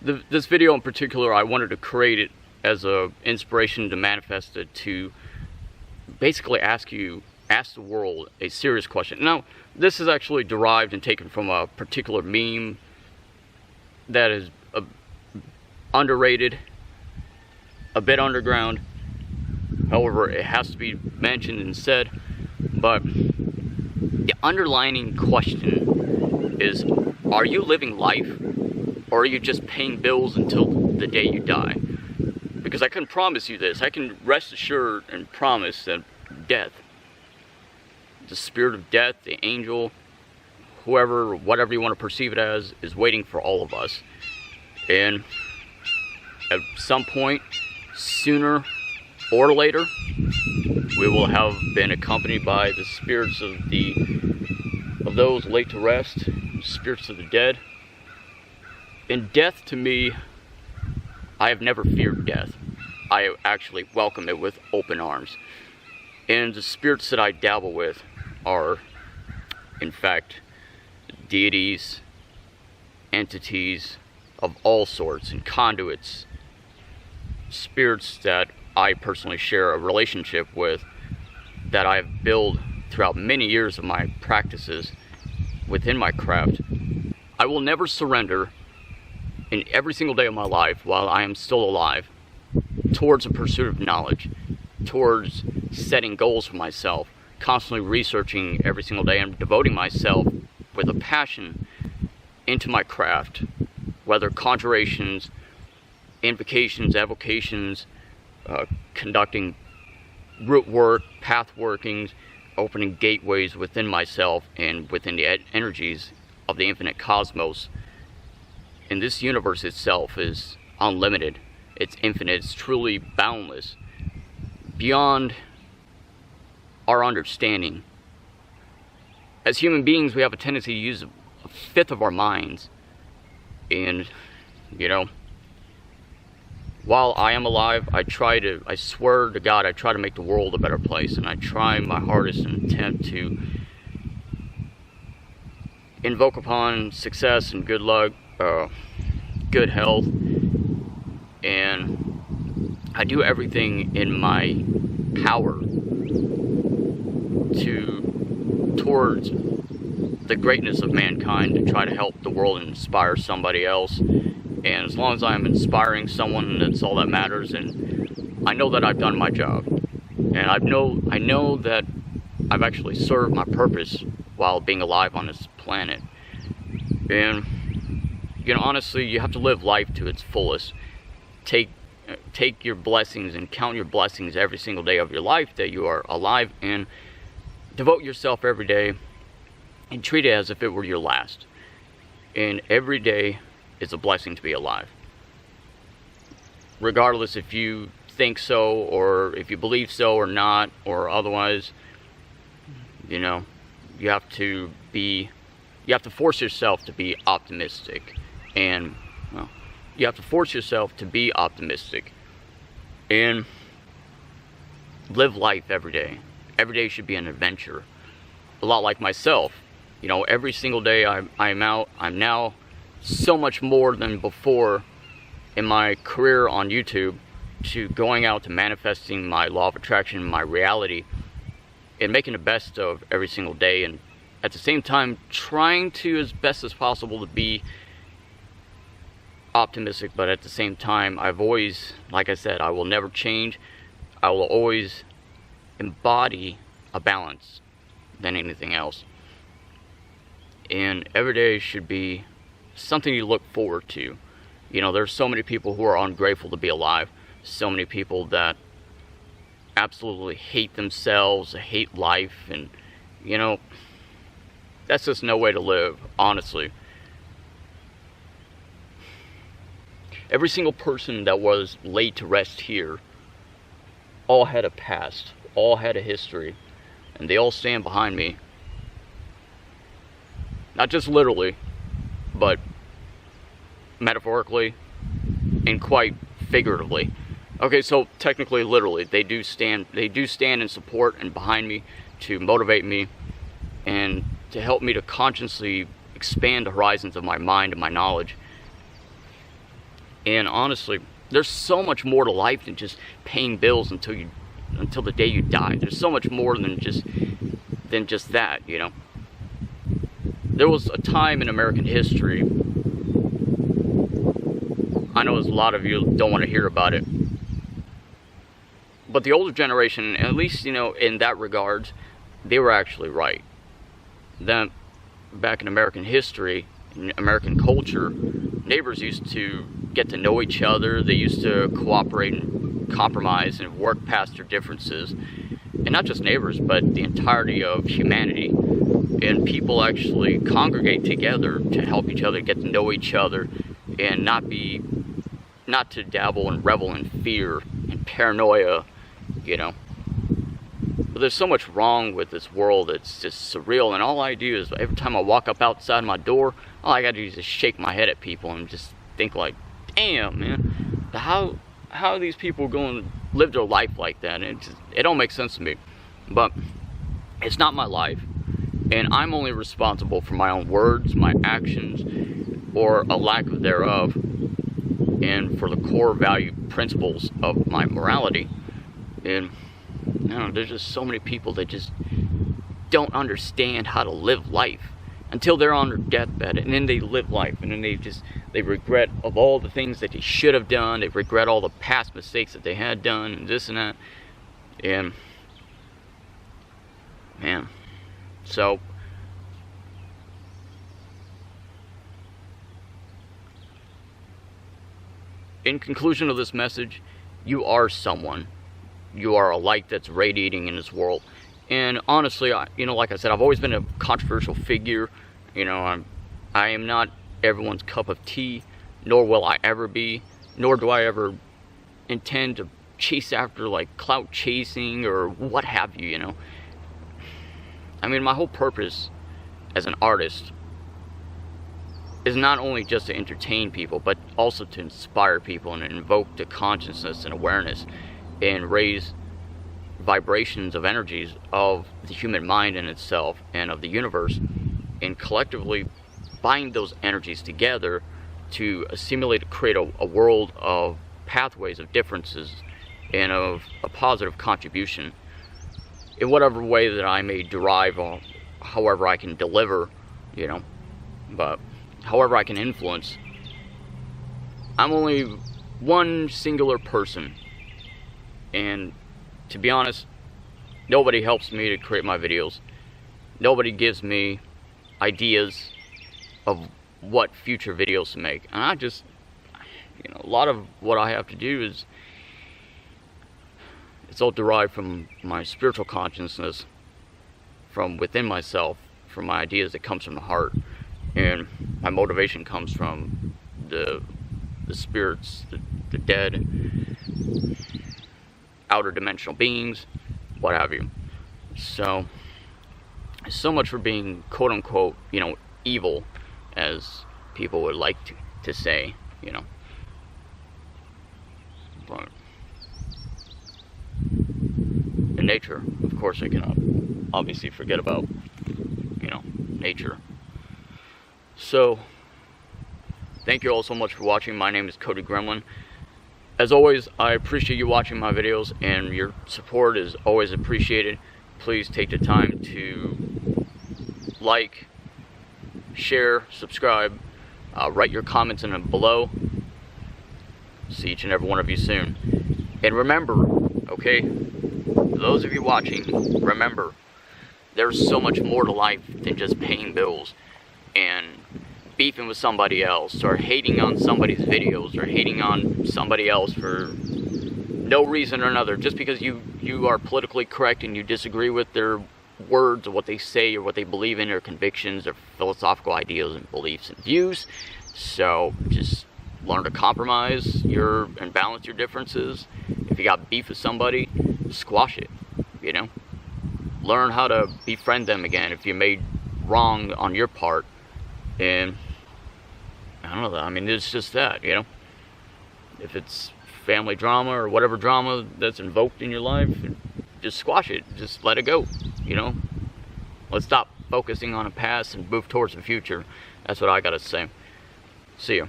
This video in particular, I wanted to create it as a inspiration to manifest it, to basically ask the world a serious question. Now, this is actually derived and taken from a particular meme that is underrated, a bit underground. However, it has to be mentioned and said. But the underlining question is, are you living life, or are you just paying bills until the day you die? Because I can promise you this, I can rest assured and promise that death, the spirit of death, the angel, whoever, whatever you want to perceive it as, is waiting for all of us. And at some point, sooner or later, we will have been accompanied by the spirits of those laid to rest, spirits of the dead. And death, to me, I have never feared death. I actually welcome it with open arms. And the spirits that I dabble with are, in fact, deities, entities of all sorts, and conduits, spirits that I personally share a relationship with, that I've built throughout many years of my practices within my craft. I will never surrender in every single day of my life while I am still alive towards a pursuit of knowledge, towards setting goals for myself, constantly researching every single day and devoting myself with a passion into my craft, whether conjurations, invocations, evocations, conducting root work, path workings, opening gateways within myself and within the energies of the infinite cosmos. And this universe itself is unlimited, it's infinite, it's truly boundless, beyond our understanding. As human beings, we have a tendency to use a fifth of our minds. And, you know, while I am alive, I swear to God, I try to make the world a better place, and I try my hardest and attempt to invoke upon success and good luck, good health, and I do everything in my power towards the greatness of mankind, to try to help the world and inspire somebody else. And as long as I'm inspiring someone, that's all that matters. And I know that I've done my job, and I know that I've actually served my purpose while being alive on this planet. And, you know, honestly, you have to live life to its fullest. Take your blessings and count your blessings every single day of your life that you are alive, and devote yourself every day and treat it as if it were your last. And every day is a blessing to be alive, regardless if you think so, or if you believe so or not, or otherwise. You know, you have to force yourself to be optimistic, and, well, you have to force yourself to be optimistic and live life every day. Every day should be an adventure. A lot like myself. You know, every single day I'm out. I'm now so much more than before in my career on YouTube, to going out to manifesting my law of attraction, my reality, and making the best of every single day. And at the same time, trying to, as best as possible, to be optimistic. But at the same time, I've always, like I said, I will never change. I will always embody a balance than anything else. And every day should be something you look forward to. You know, there's so many people who are ungrateful to be alive. So many people that absolutely hate themselves, hate life, and, you know, that's just no way to live, honestly. Every single person that was laid to rest here all had a past, all had a history, and they all stand behind me. Not just literally, but metaphorically and quite figuratively. Okay, so technically, literally, they do stand in support and behind me to motivate me and to help me to consciously expand the horizons of my mind and my knowledge. And honestly, there's so much more to life than just paying bills until the day you die. There's so much more than just that, you know. There was a time in American history, I know a lot of you don't want to hear about it, but the older generation, at least, you know, in that regard, they were actually right. That back in American history, in American culture, neighbors used to get to know each other. They used to cooperate and compromise and work past their differences. And not just neighbors, but the entirety of humanity. And people actually congregate together to help each other get to know each other, and not to dabble and revel in fear and paranoia, you know. But there's so much wrong with this world. It's just surreal, and all I do is every time I walk up outside my door, all I gotta do is just shake my head at people and just think like, damn, man, how are these people going to live their life like that? And it don't make sense to me. But it's not my life, and I'm only responsible for my own words, my actions, or a lack of thereof, and for the core value principles of my morality. And you know, there's just so many people that just don't understand how to live life until they're on their deathbed, and then they live life, and then they regret of all the things that they should have done. They regret all the past mistakes that they had done, and this and that. And man, so in conclusion of this message, you are someone. You are a light that's radiating in this world. And honestly, you know, like I said, I've always been a controversial figure. You know, I am not everyone's cup of tea, nor will I ever be, nor do I ever intend to chase after like clout chasing or what have you, you know. I mean, my whole purpose as an artist is not only just to entertain people, but also to inspire people and invoke the consciousness and awareness and raise vibrations of energies of the human mind in itself and of the universe, and collectively bind those energies together to assimilate, create a world of pathways of differences and of a positive contribution in whatever way that I may derive, or however I can deliver, you know, but however I can influence. I'm only one singular person, and to be honest, nobody helps me to create my videos. Nobody gives me ideas of what future videos to make. And I just, you know, a lot of what I have to do is, it's all derived from my spiritual consciousness, from within myself, from my ideas that comes from the heart. And my motivation comes from the spirits, the dead, outer dimensional beings, what have you. So much for being quote unquote, you know, evil, as people would like to say, you know. But in nature, of course, I cannot obviously forget about, you know, nature. So thank you all so much for watching. My name is Cody Gremlin. As always, I appreciate you watching my videos, and your support is always appreciated. Please take the time to like, share, subscribe, write your comments in below. See each and every one of you soon. And remember, okay, those of you watching, remember, there's so much more to life than just paying bills and beefing with somebody else, or hating on somebody's videos, or hating on somebody else for no reason or another, just because you are politically correct and you disagree with their words or what they say or what they believe in, their convictions, their philosophical ideas and beliefs and views. So just learn to compromise and balance your differences. If you got beef with somebody, squash it, you know. Learn how to befriend them again if you made wrong on your part. And I don't know, I mean, it's just that, you know. If it's family drama or whatever drama that's invoked in your life, just squash it, just let it go, you know. Let's stop focusing on the past and move towards the future. That's what I gotta say. See you.